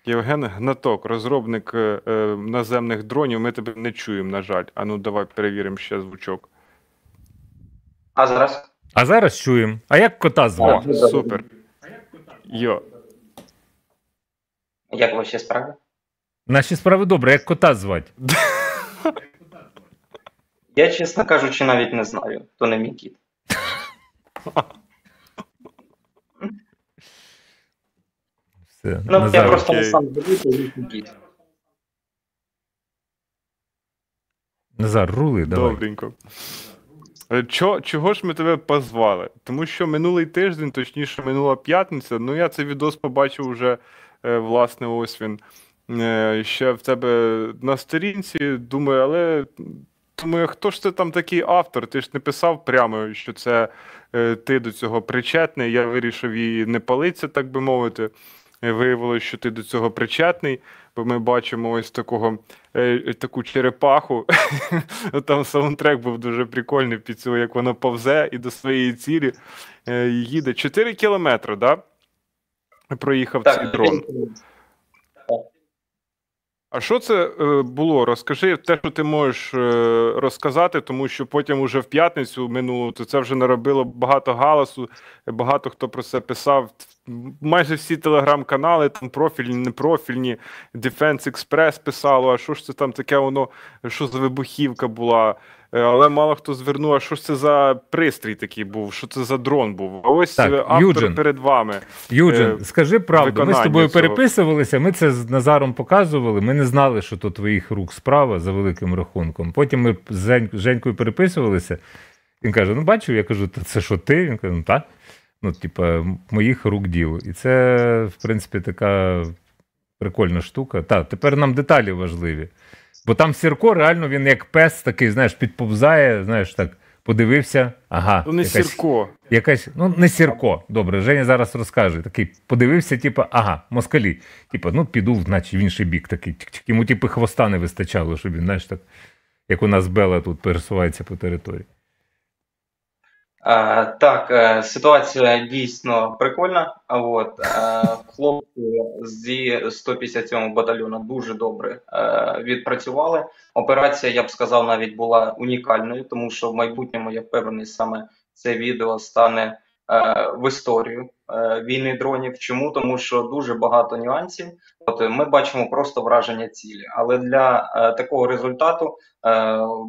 Євген Гнаток, розробник наземних дронів. Ми тебе не чуємо, на жаль. А ну давай перевіримо ще звучок. А зараз? А зараз чуємо. А як кота звати? О, супер. Йо. Як ваші справи? Наші справи добре, як кота звати? Я, чесно кажучи, навіть не знаю. То не мій кіт. Все, Ну, я Назар. просто не Окей. сам дивлюся, і мій кіт. Назар, рули, давай. Добренько. Чого ж ми тебе позвали? Тому що минулий тиждень, точніше минула п'ятниця, ну я цей відос побачив вже, власне, ось він ще в тебе на сторінці. Думаю, хто ж це там такий автор? Ти ж не писав прямо, що це ти до цього причетний. Я вирішив її не палитися, так би мовити. Виявилося, що ти до цього причетний, бо ми бачимо ось таку черепаху. Там саундтрек був дуже прикольний під цього, як воно повзе і до своєї цілі їде. 4 кілометри, да? Проїхав цей дрон. А що це було? Розкажи те, що ти можеш розказати, тому що потім уже в п'ятницю минулу, то це вже наробило багато галасу, багато хто про це писав. Майже всі телеграм-канали, там профільні, непрофільні, Defense Express писало, а що ж це там таке воно, що за вибухівка була. Але мало хто звернув, а що ж це за пристрій такий був, що це за дрон був. А ось Так, автор Юджин. перед вами. Юджин, скажи правду, ми з виконання тобою цього. переписувалися, ми це з Назаром показували, ми не знали, що то твоїх рук справа за великим рахунком. Потім ми з Женькою переписувалися, він каже, ну бачив, я кажу, це що ти? Він каже, ну так. Ну, типа, моїх рук діло. І це, в принципі, така прикольна штука. Так, тепер нам деталі важливі. Бо там Сірко, реально, він як пес такий, знаєш, підповзає, знаєш, так, подивився, ага. То не Сірко. Ну, не Сірко, добре, Женя зараз розкаже. Такий подивився, типу, ага, москалі. Типу, ну, піду, значить, в інший бік такий. Йому, типу, хвоста не вистачало, щоб він, знаєш, так, як у нас Бела тут пересувається по території. Так, ситуація дійсно прикольна. Хлопці зі 157-го батальйону дуже добре відпрацювали. Операція, я б сказав, навіть була унікальною, тому що в майбутньому, я впевнений, саме це відео стане в історію війни дронів. Чому? Тому що дуже багато нюансів. Ми бачимо просто враження цілі, але для такого результату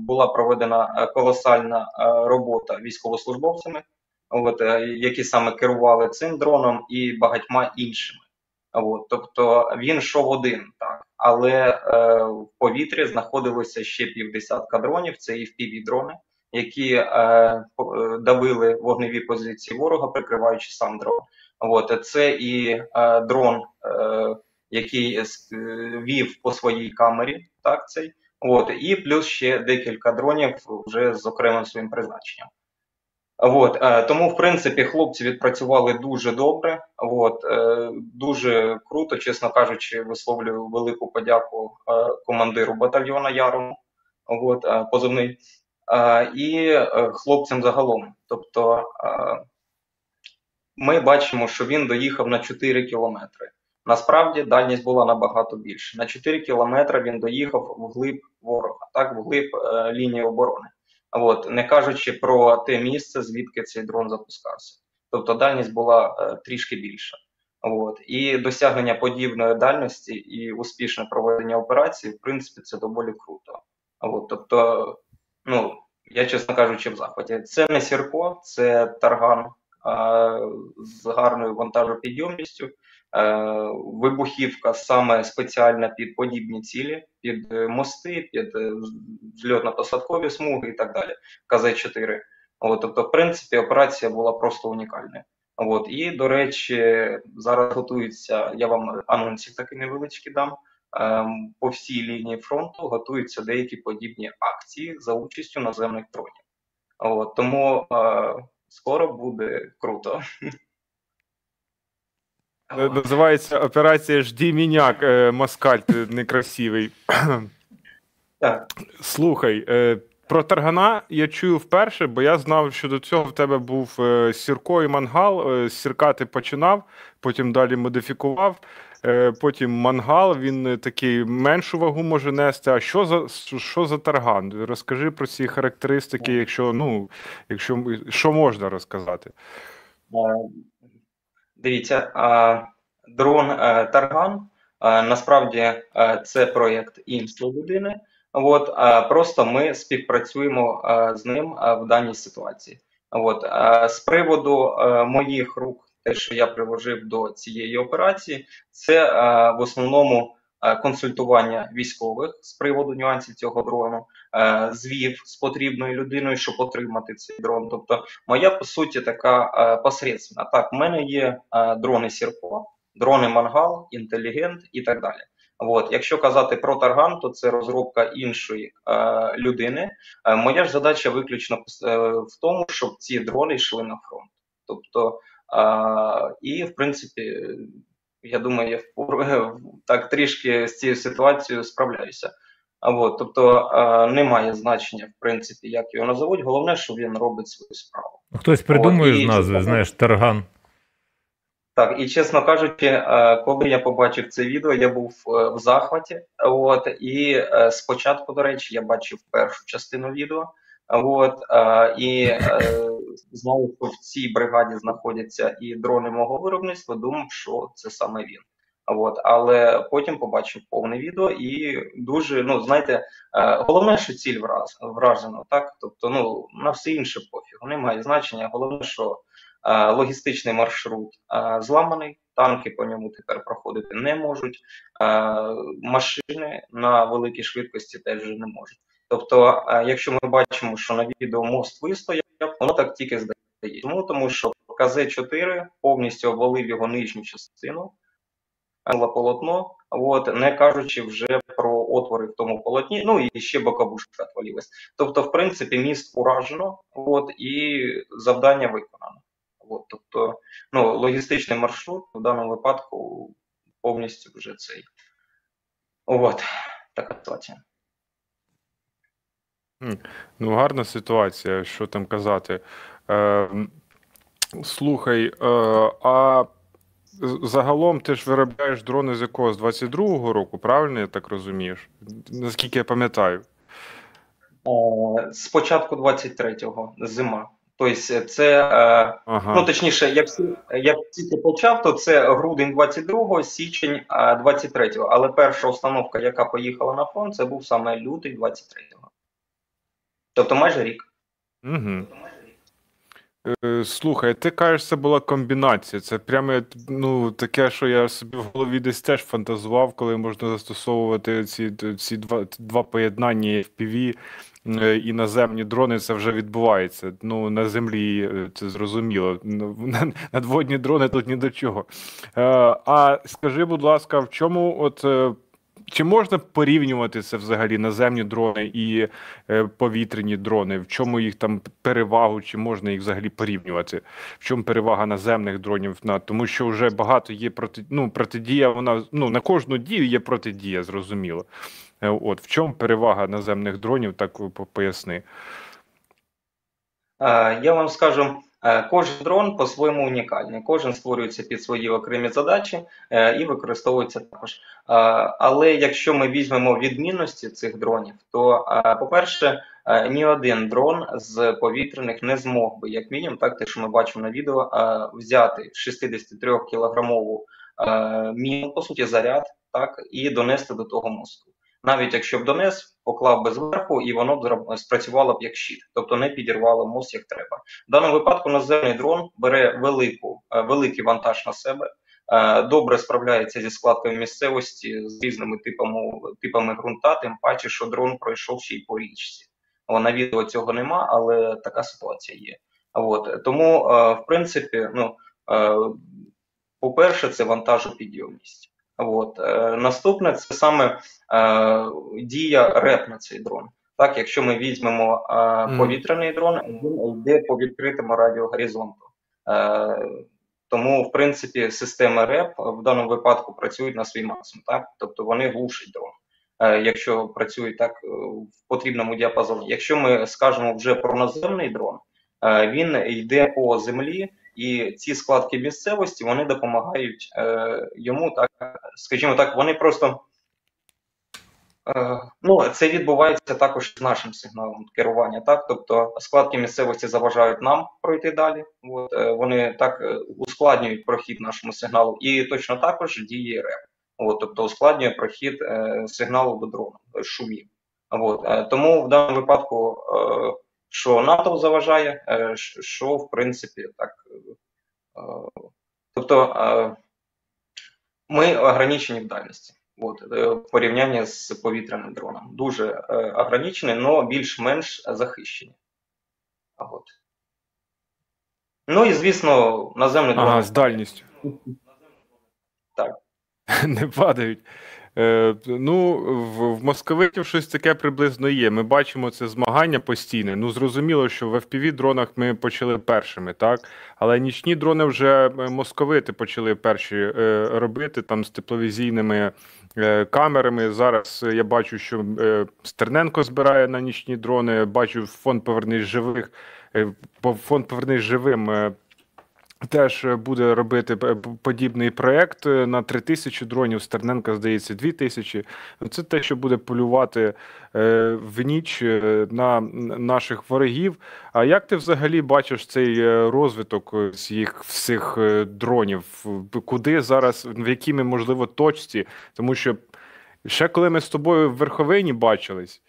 була проведена колосальна робота військовослужбовцями, які саме керували цим дроном і багатьма іншими. Тобто він йшов один, так, але в повітрі знаходилося ще півдесятка дронів, це і FPV-дрони, які давили вогневі позиції ворога, прикриваючи сам дрон. Це і дрон, який вів по своїй камері, так, цей. І плюс ще декілька дронів вже з окремим своїм призначенням. Тому, в принципі, хлопці відпрацювали дуже добре, дуже круто, чесно кажучи, висловлюю велику подяку командиру батальйону Яру, позивний, і хлопцям загалом. Тобто ми бачимо, що він доїхав на 4 кілометри. Насправді дальність була набагато більше. На 4 кілометри він доїхав вглиб ворога, так, вглиб лінії оборони. Не кажучи про те місце, звідки цей дрон запускався. Тобто дальність була трішки більша. І досягнення подібної дальності і успішне проведення операції, в принципі, це доволі круто. Тобто, ну, я, чесно кажучи, в захваті. Це не Сірко, це тарган з гарною вантажопідйомністю. Вибухівка саме спеціальна під подібні цілі, під мости, під зльотно-посадкові смуги і так далі, КЗ-4. Тобто, в принципі, операція була просто унікальною. І, до речі, зараз готуються, я вам анонсів такий невеличкий дам, по всій лінії фронту готуються деякі подібні акції за участю наземних дронів. Тому скоро буде круто. Називається операція «Жди міняк», москаль, ти некрасивий. Так. Слухай, про таргана я чую вперше, бо я знав, що до цього в тебе був Сірко і Мангал. З Сірка ти починав, потім далі модифікував. потім мангал, він такий меншу вагу може нести. А що за тарган? Розкажи про ці характеристики, якщо що можна розказати? Дивіться, дрон Тарган, насправді це проєкт іншої людини. От, просто ми співпрацюємо з ним в даній ситуації. От, з приводу моїх рук, те, що я приложив до цієї операції, це в основному консультування військових з приводу нюансів цього дрону, звів з потрібною людиною, щоб отримати цей дрон. Тобто моя, по суті, така посередственна. Так, в мене є дрони Сірко, дрони Мангал, Інтелігент і так далі. От, якщо казати про Тарган, то це розробка іншої людини. Моя ж задача виключно в тому, щоб ці дрони йшли на фронт. Тобто, і в принципі, я думаю, я так трішки з цією ситуацією справляюся. От, тобто немає значення, в принципі, як його назовуть. Головне, що він робить свою справу. Хтось придумує з назви, знаєш, Тарган. Так, і чесно кажучи, коли я побачив це відео, я був в захваті. От, і спочатку, до речі, я бачив першу частину відео. От, і знаю, що в цій бригаді знаходяться і дрони мого виробництва, думав, що це саме він. От, але потім побачив повне відео і дуже, знаєте, головне, що ціль вражена, так? Тобто, на все інше пофігу, немає значення. Головне, що логістичний маршрут зламаний, танки по ньому тепер проходити не можуть, машини на великій швидкості теж не можуть. Тобто, якщо ми бачимо, що на відео мост вистояв, воно так тільки здається. Тому що КЗ-4 повністю обвалив його нижню частину, полотно, от, не кажучи вже про отвори в тому полотні, і ще боковушка отвалилась. Тобто, в принципі, міст уражено, от, і завдання виконано. От, тобто, логістичний маршрут в даному випадку повністю вже цей. От, така ситуація. Гарна ситуація, що там казати. Слухай, а загалом ти ж виробляєш дрони з якого? З 22-го року, правильно я так розумієш? Наскільки я пам'ятаю. З початку 23-го, зима. Тобто це, точніше, як тільки почав, то це грудень 22-го, січень 23-го. Але перша установка, яка поїхала на фронт, це був саме лютий 23-го. Тобто майже рік. Угу. Слухай, ти кажеш, це була комбінація. Це прямо таке, що я собі в голові десь теж фантазував, коли можна застосовувати ці два поєднання FPV і наземні дрони. Це вже відбувається. На землі це зрозуміло. Надводні дрони тут ні до чого. А скажи, будь ласка, в чому чи можна порівнювати це взагалі наземні дрони і повітряні дрони? В чому їх там перевагу, чи можна їх взагалі порівнювати? В чому перевага наземних дронів? Тому що вже багато є протидія, вона на кожну дію є протидія, зрозуміло. В чому перевага наземних дронів, так поясни. Я вам скажу, кожен дрон по-своєму унікальний, кожен створюється під свої окремі задачі і використовується також. Але якщо ми візьмемо відмінності цих дронів, то, по-перше, ні один дрон з повітряних не змог би, як мінімум, так, те, що ми бачимо на відео, взяти 63-кілограмову міну, по суті, заряд, так, і донести до того мосту. Навіть якщо б донес, поклав би зверху, і воно б спрацювало б як щит, тобто не підірвало мост як треба. В даному випадку наземний дрон бере великий вантаж на себе, добре справляється зі складками місцевості, з різними типами ґрунта, тим паче, що дрон пройшов ще й по річці. На відео цього нема, але така ситуація є. Тому, в принципі, по-перше, це вантажопідйомність. Наступне – це саме дія РЕП на цей дрон. Так, якщо ми візьмемо повітряний дрон, він йде по відкритому радіогоризонту. Тому, в принципі, системи РЕП в даному випадку працюють на свій максимум. Так? Тобто вони глушать дрон, якщо працюють так в потрібному діапазоні. Якщо ми скажемо вже про наземний дрон, він йде по землі І ці складки місцевості, вони допомагають йому, так, скажімо так, вони просто, ну, це відбувається також з нашим сигналом керування, так, тобто складки місцевості заважають нам пройти далі, от, вони так ускладнюють прохід нашому сигналу, і точно також діє РЕП, от, тобто ускладнює прохід сигналу до дрона, шумів. От, тому в даному випадку, що НАТО заважає, що в принципі так, тобто ми ограничені в дальності. От, в порівнянні з повітряним дроном. Дуже ограничені, але більш-менш захищені. От. Ну і, звісно, наземний дрон. Ага, з дальністю. Так. Не падають. Ну, в московитів щось таке приблизно є. Ми бачимо це змагання постійне. Ну, зрозуміло, що в FPV-дронах ми почали першими, так? Але нічні дрони вже московити почали перші робити, там з тепловізійними камерами. Зараз я бачу, що Стерненко збирає на нічні дрони, бачу фонд «Повернись живих», фонд «Повернись живим» теж буде робити подібний проєкт на 3000 дронів, Стерненка, здається, 2000. Це те, що буде полювати в ніч на наших ворогів. А як ти взагалі бачиш цей розвиток їх всіх дронів? Куди зараз, в якій ми, можливо, точці? Тому що ще коли ми з тобою в Верховині бачились,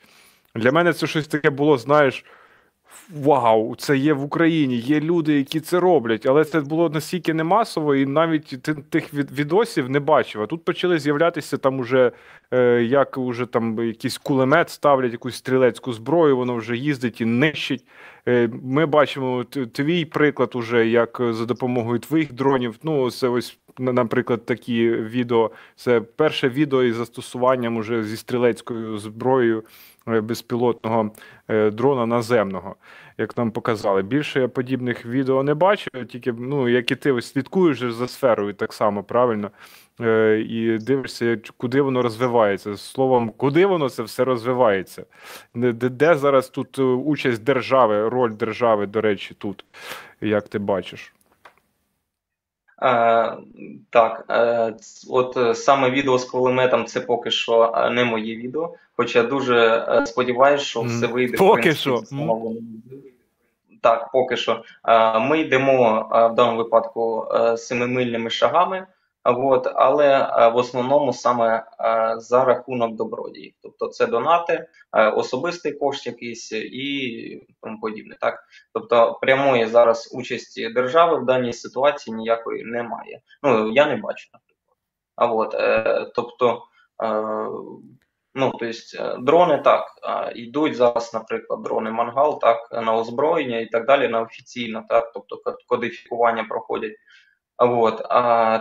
для мене це щось таке було, знаєш, вау, це є в Україні, є люди, які це роблять, але це було настільки не масово, і навіть тих відосів не бачив. А тут почали з'являтися там уже, як уже там якийсь кулемет ставлять, якусь стрілецьку зброю, воно вже їздить і нищить. Ми бачимо твій приклад уже, як за допомогою твоїх дронів, ну, це ось, наприклад, такі відео, це перше відео із застосуванням уже зі стрілецькою зброєю безпілотного дрона наземного, як нам показали. Більше я подібних відео не бачу, тільки, ну, як і ти ось слідкуєш за сферою так само, правильно? І дивишся, куди воно розвивається. Словом, куди воно це все розвивається? Де зараз тут участь держави, роль держави, до речі, тут, як ти бачиш? Так, от саме відео з кулеметом це поки що не моє відео, хоча дуже сподіваюся, що все вийде. Поки що. Так, поки що. Ми йдемо в даному випадку 7-мильними шагами, от, але в основному саме за рахунок добродіїв. Тобто це донати, особистий кошт якийсь і тому подібне. Так? Тобто прямої зараз участі держави в даній ситуації ніякої немає. Ну, я не бачу, наприклад. Тобто, ну, дрони так, йдуть зараз, наприклад, дрони Мангал, так, на озброєння і так далі, на офіційно, так, тобто кодифікування проходять.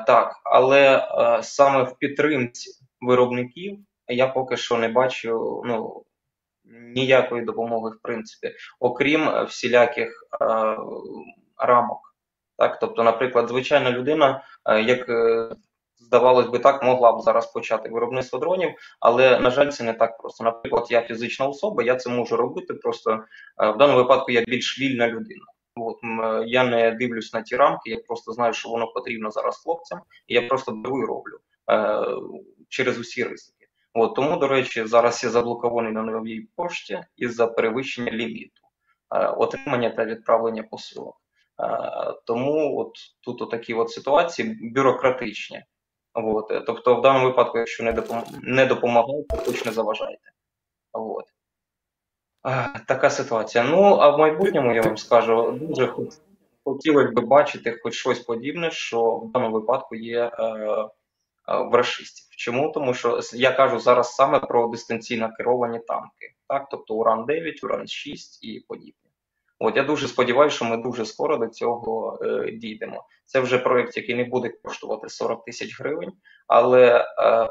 Так, але саме в підтримці виробників я поки що не бачу, ну, ніякої допомоги, в принципі, окрім всіляких рамок. Так, тобто, наприклад, звичайна людина, як здавалось би так, могла б зараз почати виробництво дронів, але, на жаль, це не так просто. Наприклад, я фізична особа, я це можу робити, просто в даному випадку я більш вільна людина. От, я не дивлюсь на ті рамки, я просто знаю, що воно потрібно зараз хлопцям, і я просто беру і роблю через усі ризики. От, тому, до речі, зараз я заблокований на новій пошті із-за перевищення ліміту отримання та відправлення посилок. Тому от тут такі от ситуації бюрократичні. От, тобто, в даному випадку, якщо не допомагаєте, то точно заважайте. От. Така ситуація. Ну, а в майбутньому, я вам скажу, дуже хотілося б бачити хоч щось подібне, що в даному випадку є в рашистів. Чому? Тому що я кажу зараз саме про дистанційно керовані танки. Так? Тобто Уран-9, Уран-6 і подібне. От, я дуже сподіваюся, що ми дуже скоро до цього дійдемо. Це вже проєкт, який не буде коштувати 40 тисяч гривень, але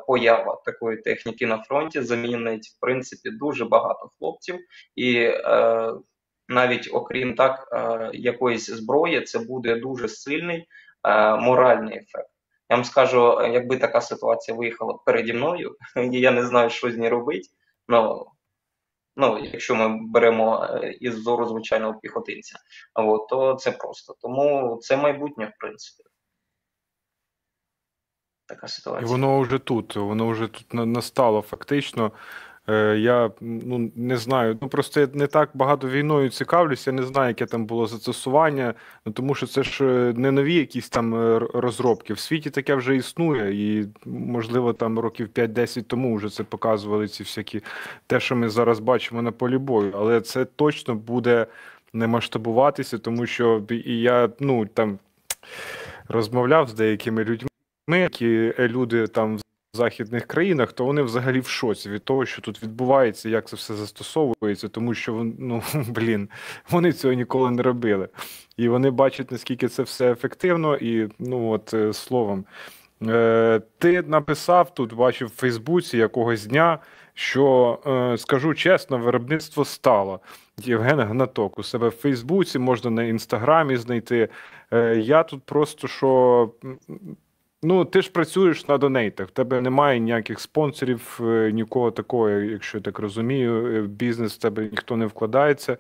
поява такої техніки на фронті замінить, в принципі, дуже багато хлопців. І навіть окрім так, якоїсь зброї, це буде дуже сильний моральний ефект. Я вам скажу, якби така ситуація виїхала переді мною, і я не знаю, що з нею робити, але Ну, якщо ми беремо із зору звичайного піхотинця, от, то це просто. Тому це майбутнє, в принципі. Така І ситуація. воно вже тут настало фактично. Я ну, не знаю, ну просто я не так багато війною цікавлюся, я не знаю, яке там було застосування, ну тому що це ж не нові якісь там розробки. В світі таке вже існує, і можливо там років 5-10 тому вже це показували ці всякі те, що ми зараз бачимо на полі бою. Але це точно буде не масштабуватися, тому що і я ну там розмовляв з деякими людьми, які люди там в західних країнах, то вони взагалі в шоці від того, що тут відбувається, як це все застосовується, тому що ну, блін, вони цього ніколи не робили. І вони бачать, наскільки це все ефективно, і ну от словом. Ти написав тут, бачив в Фейсбуці якогось дня, що, скажу чесно, виробництво стало. Євген Гнаток у себе в Фейсбуці, можна на Інстаграмі знайти. Я тут просто що. Ну, ти ж працюєш на донейтах, в тебе немає ніяких спонсорів, нікого такого, якщо я так розумію. Бізнес в тебе ніхто не вкладається,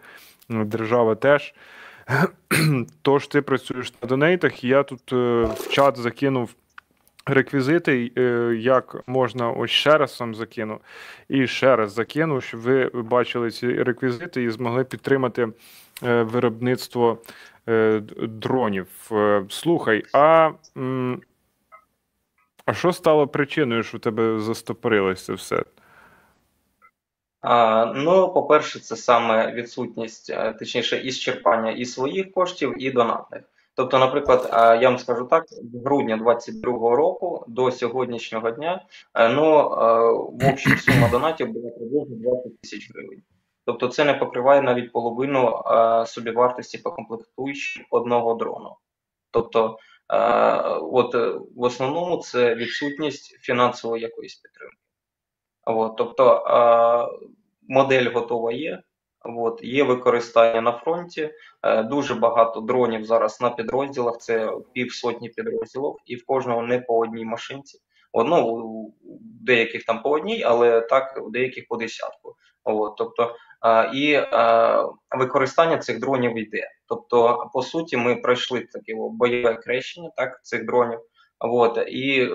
держава теж. Тож ти працюєш на донейтах, і я тут в чат закинув реквізити, як можна, ось ще раз сам закину, і ще раз закину, щоб ви бачили ці реквізити і змогли підтримати виробництво дронів. Слухай, а що стало причиною, що в тебе застопорилось це все? Ну, по-перше, це саме відсутність, точніше, ісчерпання і своїх коштів, і донатних. Тобто, наприклад, я вам скажу так, з грудня 2022 року до сьогоднішнього дня, ну, в общій сума донатів була приблизно 20 тисяч гривень. Тобто це не покриває навіть половину собівартості по комплектуючим одного дрону. Тобто, от в основному це відсутність фінансової якоїсь підтримки. От, тобто модель готова є, от, є використання на фронті, дуже багато дронів зараз на підрозділах, це півсотні підрозділів, і в кожного не по одній машинці. Ну, у деяких там по одній, але так, у деяких по десятку. От, тобто, і використання цих дронів йде. Тобто, по суті, ми пройшли таке бойове хрещення так, цих дронів. От, і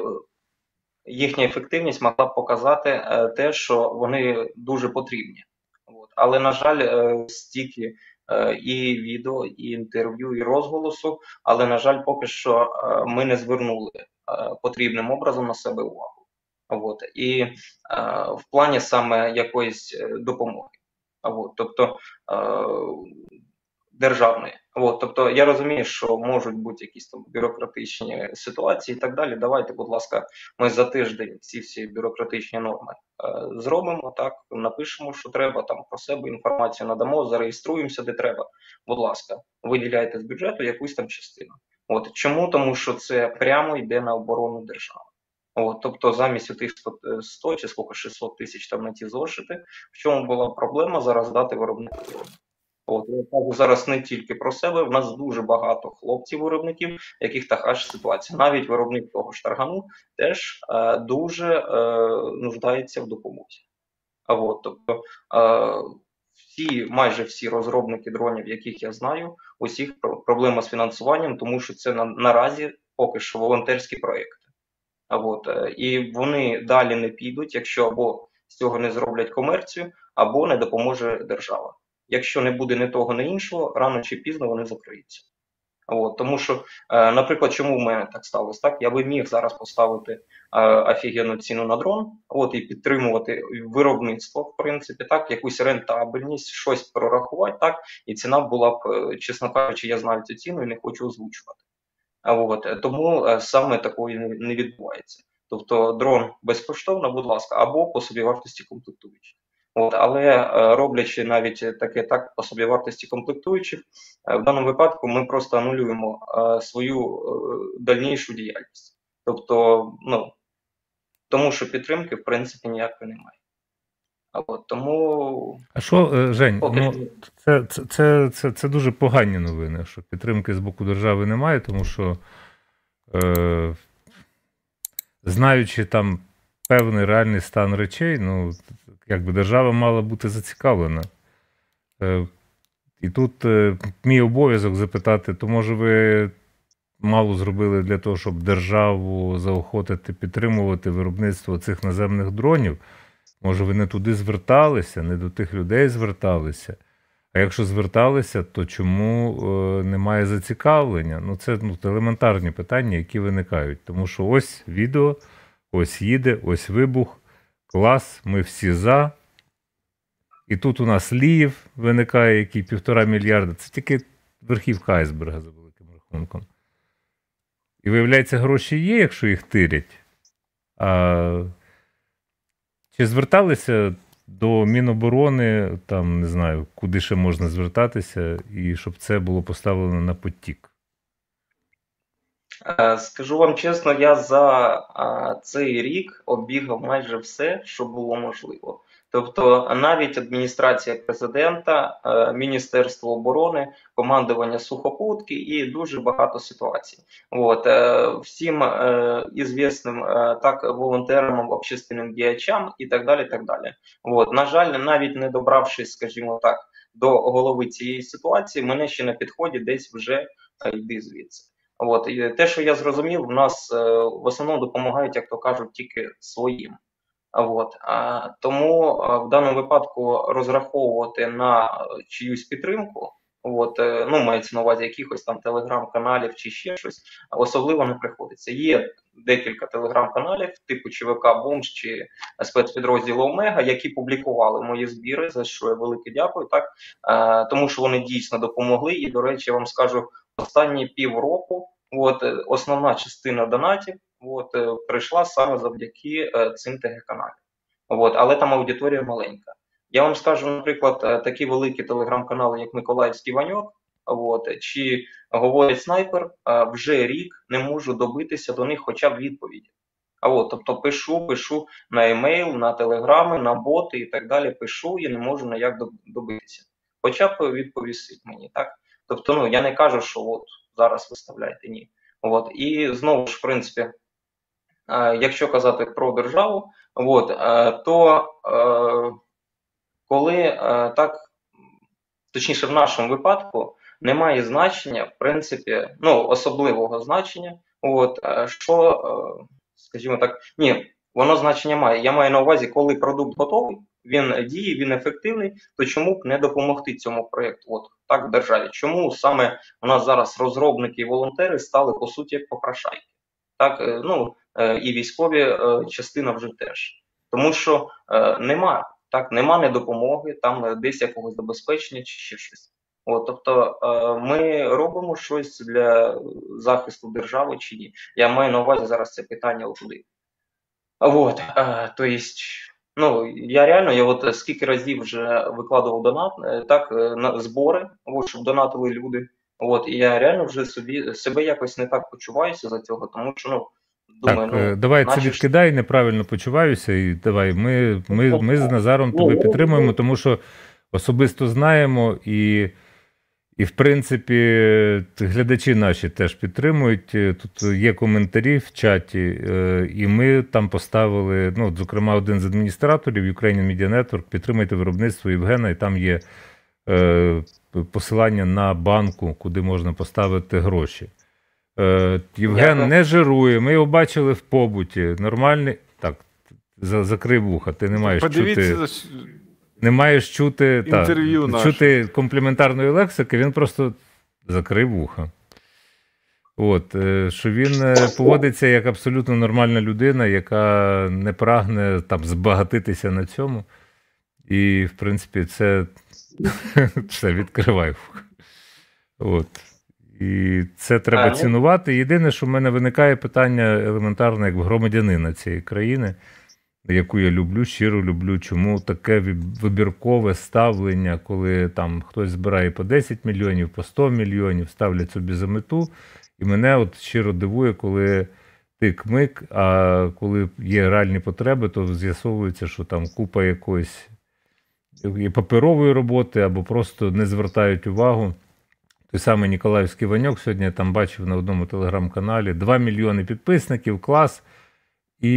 їхня ефективність могла б показати те, що вони дуже потрібні. От. Але, на жаль, стільки і відео, і інтерв'ю, і розголосу, але, на жаль, поки що ми не звернули потрібним образом на себе увагу. От. І в плані саме якоїсь допомоги. От. Тобто державної. От, тобто я розумію, що можуть бути якісь там бюрократичні ситуації і так далі. Давайте, будь ласка, ми за тиждень ці всі бюрократичні норми зробимо, так, напишемо, що треба, там про себе інформацію надамо, зареєструємося, де треба. Будь ласка, виділяйте з бюджету якусь там частину. От чому? Тому що це прямо йде на оборону держави. От, тобто замість тих 100 чи скільки 600 тисяч там на ті зошити, в чому була проблема зараз дати виробнику. От, я кажу зараз не тільки про себе, в нас дуже багато хлопців-виробників, яких така ж ситуація. Навіть виробник того ж таргану теж дуже нуждається в допомозі. От, тобто майже всі розробники дронів, яких я знаю, усіх проблема з фінансуванням, тому що це наразі поки що волонтерські проєкти. От, і вони далі не підуть, якщо або з цього не зроблять комерцію, або не допоможе держава. Якщо не буде ні того, ні іншого, рано чи пізно вони закриються. От, тому що, наприклад, чому в мене так сталося? Так? Я би міг зараз поставити офігенну ціну на дрон, от, і підтримувати виробництво, в принципі, так, якусь рентабельність, щось прорахувати, так, і ціна була б, чесно кажучи, я знаю цю ціну і не хочу озвучувати. От, тому саме такої не відбувається. Тобто дрон безкоштовно, будь ласка, або по собівартості комплектуючих. От, але роблячи навіть таке так по собівартості комплектуючих, в даному випадку ми просто анулюємо свою дальнішу діяльність. Тобто, ну, тому що підтримки, в принципі, ніякої немає. От, тому... А що, Жень, ну, це дуже погані новини, що підтримки з боку держави немає, тому що, знаючи там певний реальний стан речей, ну, якби держава мала бути зацікавлена. І тут мій обов'язок запитати, то може ви мало зробили для того, щоб державу заохотити, підтримувати виробництво цих наземних дронів? Може ви не туди зверталися, не до тих людей зверталися? А якщо зверталися, то чому немає зацікавлення? Ну, це елементарні питання, які виникають. Тому що ось відео, ось їде, ось вибух, клас, ми всі за. І тут у нас Ліїв виникає, який 1,5 мільярда. Це тільки верхівка айсберга, за великим рахунком. І виявляється, гроші є, якщо їх тирять. А чи зверталися до Міноборони, там, не знаю, куди ще можна звертатися, і щоб це було поставлено на потік? Скажу вам чесно, я за цей рік оббігав майже все, що було можливо. Тобто навіть адміністрація президента, Міністерство оборони, командування сухопутки і дуже багато ситуацій. От, всім ізвісним так волонтерам, общественним діячам і так далі. Так далі. От, на жаль, навіть не добравшись, скажімо так, до голови цієї ситуації, мене ще на підході десь вже йди звідси. От, і те, що я зрозумів, в нас в основному допомагають, як то кажуть, тільки своїм. От, тому в даному випадку розраховувати на чиюсь підтримку, от, ну, мається на увазі якихось там телеграм-каналів чи ще щось, особливо не приходиться. Є декілька телеграм-каналів, типу ЧВК Бомж чи спецпідрозділу Омега, які публікували мої збіри, за що я велике дякую, так, тому що вони дійсно допомогли. І, до речі, я вам скажу, останні півроку от, основна частина донатів от, прийшла саме завдяки цим ТГ-каналам. От, але там аудиторія маленька. Я вам скажу, наприклад, такі великі телеграм-канали, як Миколаївський Ваньок, от, чи Говорить Снайпер, вже рік не можу добитися до них хоча б відповіді. От, тобто пишу на емейл, на телеграми, на боти і так далі, пишу і не можу ніяк добитися. Хоча б відповісти мені, так? Тобто, ну, я не кажу, що от зараз виставляйте, ні. От, і знову ж, в принципі, якщо казати про державу, от, то коли так, точніше в нашому випадку, немає значення, в принципі, ну, особливого значення, от, що, скажімо так, ні, воно значення має. Я маю на увазі, коли продукт готовий, він діє, він ефективний, то чому б не допомогти цьому проєкту, от, так, в державі? Чому саме у нас зараз розробники і волонтери стали, по суті, як попрошайки? Так, ну, і військові частина вже теж. Тому що нема недопомоги, там десь якогось забезпечення чи ще щось. От, тобто ми робимо щось для захисту держави чи ні. Я маю на увазі зараз це питання отуди. От, то есть, ну, я реально, я от скільки разів вже викладував донат, так, на збори, от, щоб донатили люди. От, і я реально вже себе якось не так почуваюся за цього, тому що, ну, думаю, так, ну, давай це відкидай, неправильно почуваюся, і давай, ми з Назаром тебе підтримуємо, тому що особисто знаємо, і в принципі, глядачі наші теж підтримують. Тут є коментарі в чаті, і ми там поставили, ну, зокрема, один з адміністраторів Ukrainian Media Network, підтримайте виробництво Євгена, і там є посилання на банку, куди можна поставити гроші. Євген не жирує, ми його бачили в побуті. Нормальний. Так, закрий вуха, ти не маєш чути. Не маєш чути, чути компліментарної лексики, він просто закрив вуха. От, що він поводиться як абсолютно нормальна людина, яка не прагне там збагатитися на цьому. І, в принципі, це все, відкривай вуха. От. І це треба цінувати. Єдине, що в мене виникає питання елементарне, як громадянина цієї країни, яку я люблю, щиро люблю. Чому таке вибіркове ставлення, коли там хтось збирає по 10 мільйонів, по 100 мільйонів, ставлять собі за мету. І мене от щиро дивує, коли тик-мик, а коли є реальні потреби, то з'ясовується, що там купа якоїсь паперової роботи або просто не звертають увагу. Той самий Ніколаївський Ваньок, сьогодні я там бачив на одному телеграм-каналі, 2 мільйони підписників, клас. І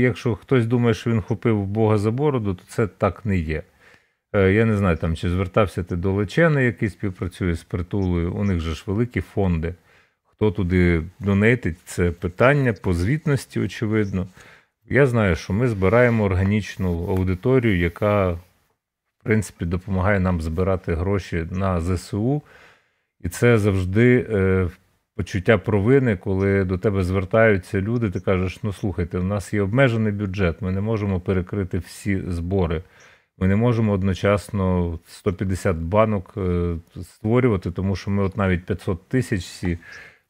якщо хтось думає, що він хопив Бога за бороду, то це так не є. Я не знаю, там, чи звертався ти до Лечени, який співпрацює з Притулою, у них же ж великі фонди. Хто туди донейтить, це питання по звітності, очевидно. Я знаю, що ми збираємо органічну аудиторію, яка, в принципі, допомагає нам збирати гроші на ЗСУ. І це завжди почуття провини, коли до тебе звертаються люди, ти кажеш, ну слухайте, у нас є обмежений бюджет, ми не можемо перекрити всі збори. Ми не можемо одночасно 150 банок створювати, тому що ми от навіть 500 тисяч всі,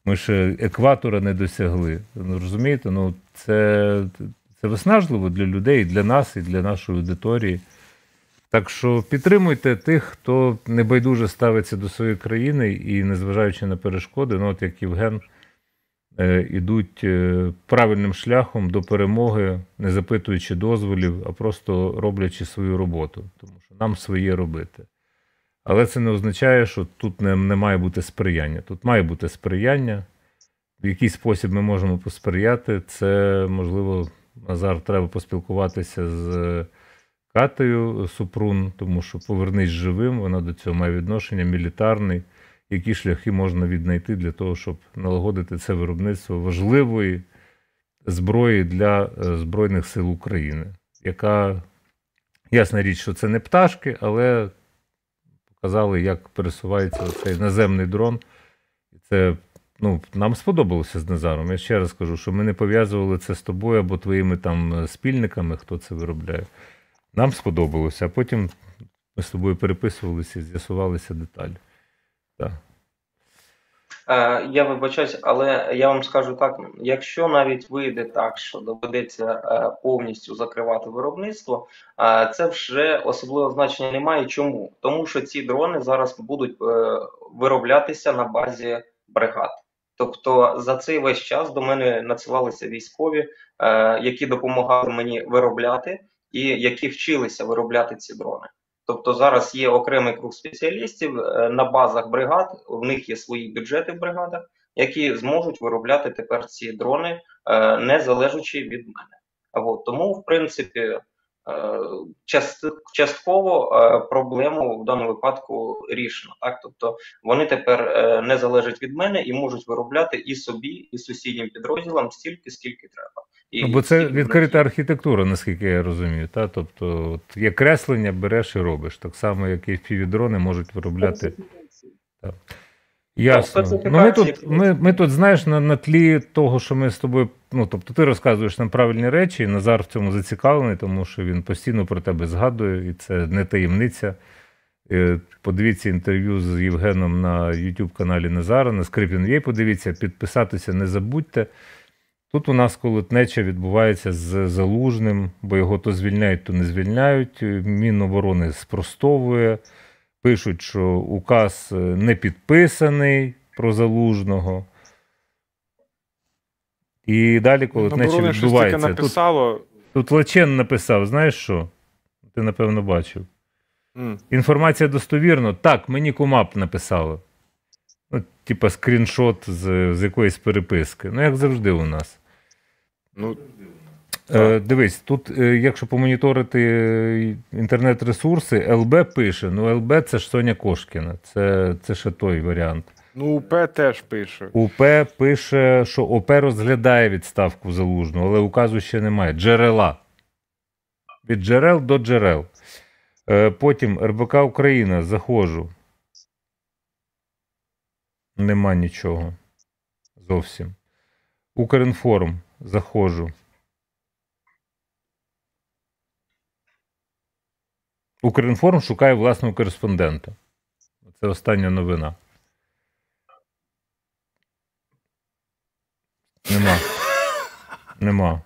ми ще екватора не досягли. Ну, розумієте, ну це виснажливо для людей, і для нас, і для нашої аудиторії. Так що підтримуйте тих, хто небайдуже ставиться до своєї країни і, незважаючи на перешкоди, ну от як Євген, ідуть правильним шляхом до перемоги, не запитуючи дозволів, а просто роблячи свою роботу. Тому що нам своє робити. Але це не означає, що тут не має бути сприяння. Тут має бути сприяння. В який спосіб ми можемо посприяти, це, можливо, Назар, треба поспілкуватися з Катею Супрун, тому що «Повернись живим», вона до цього має відношення, мілітарний. Які шляхи можна віднайти для того, щоб налагодити це виробництво важливої зброї для Збройних сил України, яка, ясна річ, що це не пташки, але показали, як пересувається цей наземний дрон. І це, ну, нам сподобалося з Назаром. Я ще раз кажу, що ми не пов'язували це з тобою або твоїми там спільниками, хто це виробляє. Нам сподобалося, а потім ми з тобою переписувалися і з'ясувалися деталі. Так. Я вибачаюсь, але я вам скажу так, якщо навіть вийде так, що доведеться повністю закривати виробництво, це вже особливого значення не має. Чому? Тому що ці дрони зараз будуть вироблятися на базі бригад. Тобто за цей весь час до мене надсилалися військові, які допомагали мені виробляти і які вчилися виробляти ці дрони. Тобто зараз є окремий круг спеціалістів на базах бригад, в них є свої бюджети в бригадах, які зможуть виробляти тепер ці дрони, не залежачи від мене. Тому, в принципі, частково проблему в даному випадку рішено. Так? Тобто вони тепер не залежать від мене і можуть виробляти і собі, і сусіднім підрозділам стільки, скільки треба. Ну, бо це відкрита архітектура, наскільки я розумію. Та? Тобто от є креслення, береш і робиш. Так само, як і FPV-дрони можуть виробляти. Так. Ясно. Ну, ми тут, знаєш, на тлі того, що ми з тобою, ну, тобто ти розказуєш нам правильні речі, і Назар в цьому зацікавлений, тому що він постійно про тебе згадує, і це не таємниця. Подивіться інтерв'ю з Євгеном на YouTube-каналі Назара, на Скрипін.ua, подивіться, підписатися не забудьте. Тут у нас колотнеча відбувається з Залужним, бо його то звільняють, то не звільняють. Міноборони спростовує, пишуть, що указ не підписаний про Залужного. І далі колотнеча відбувається. Тут Лечен написав, знаєш що? Ти, напевно, бачив. Інформація достовірна. Так, мені Кумап написало. Ну, типа скріншот з якоїсь переписки. Ну, як завжди у нас. Ну, дивись, тут, якщо помоніторити інтернет-ресурси, ЛБ пише, ну ЛБ це ж Соня Кошкіна, це ще той варіант. Ну, УП теж пише. УП пише, що ОП розглядає відставку Залужного, але указу ще немає. Джерела. Від джерел до джерел. Потім РБК Україна, заходжу. Нема нічого. Зовсім. Укрінформ. Заходжу. Укрінформ шукає власного кореспондента. Це остання новина. Нема.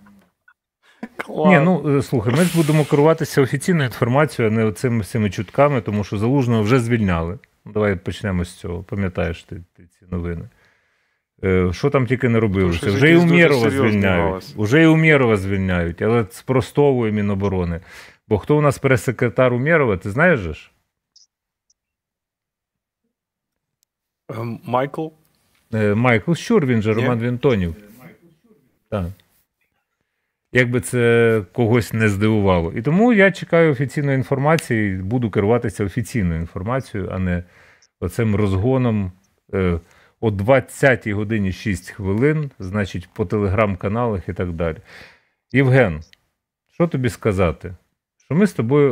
Ні, ну, слухай, ми ж будемо керуватися офіційною інформацією, а не оцими всіми чутками, тому що Залужного вже звільняли. Давай почнемо з цього. Пам'ятаєш ти ці новини. Що там тільки не робилося. Вже і Умєрова звільняють. Але спростовує Міноборони. Бо хто у нас прес-секретар Умєрова, ти знаєш же ж? Майкл? Майкл Щур, він же Роман Вінтонів. Так. якби це когось не здивувало. І тому я чекаю офіційної інформації, буду керуватися офіційною інформацією, а не оцим розгоном о 20-й годині 6 хвилин, значить, по телеграм-каналах і так далі. Євген, що тобі сказати? Що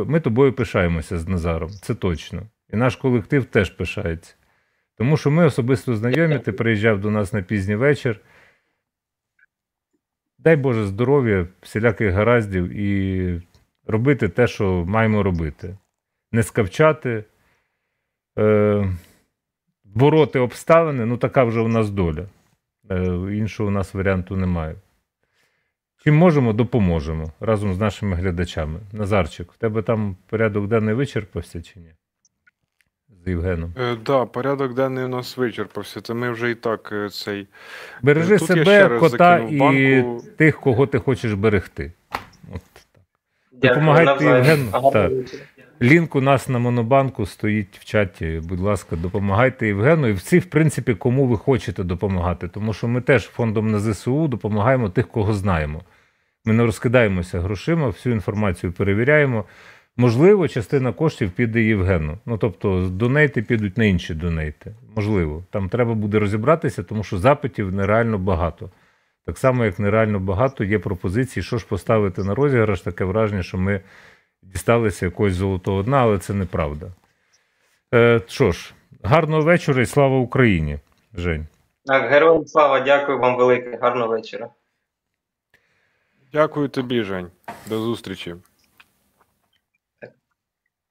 ми тобою пишаємося з Назаром, це точно. І наш колектив теж пишається. Тому що ми особисто знайомі, ти приїжджав до нас на пізній вечір. Дай Боже здоров'я, всіляких гараздів і робити те, що маємо робити. Не скавчати, бороти обставини, ну така вже у нас доля. Іншого у нас варіанту немає. Чим можемо, допоможемо разом з нашими глядачами. Назарчик, в тебе там порядок денний вичерпався чи ні? З Євгеном. Да, порядок денний у нас вичерпався, це ми вже і так цей... Бережи Тут я ще себе, раз кота закинув і банку. тих, кого ти хочеш берегти. От так. Дякую, Допомагайте навзаєм. Євгену. Гарного Так. вечора. Лінк у нас на Монобанку стоїть в чаті. Будь ласка, допомагайте Євгену. І всі, в принципі, кому ви хочете допомагати. Тому що ми теж фондом на ЗСУ допомагаємо тих, кого знаємо. Ми не розкидаємося грошима, всю інформацію перевіряємо. Можливо, частина коштів піде Євгену. Ну, тобто, донейти підуть на інші донейти. Можливо. Там треба буде розібратися, тому що запитів нереально багато. Так само, як нереально багато є пропозицій, що ж поставити на розіграш. Таке враження, що ми дісталися якогось золотого дна, але це неправда. Що ж, гарного вечора і слава Україні, Жень. Так, героям слава, дякую вам велике, гарного вечора. Дякую тобі, Жень. До зустрічі.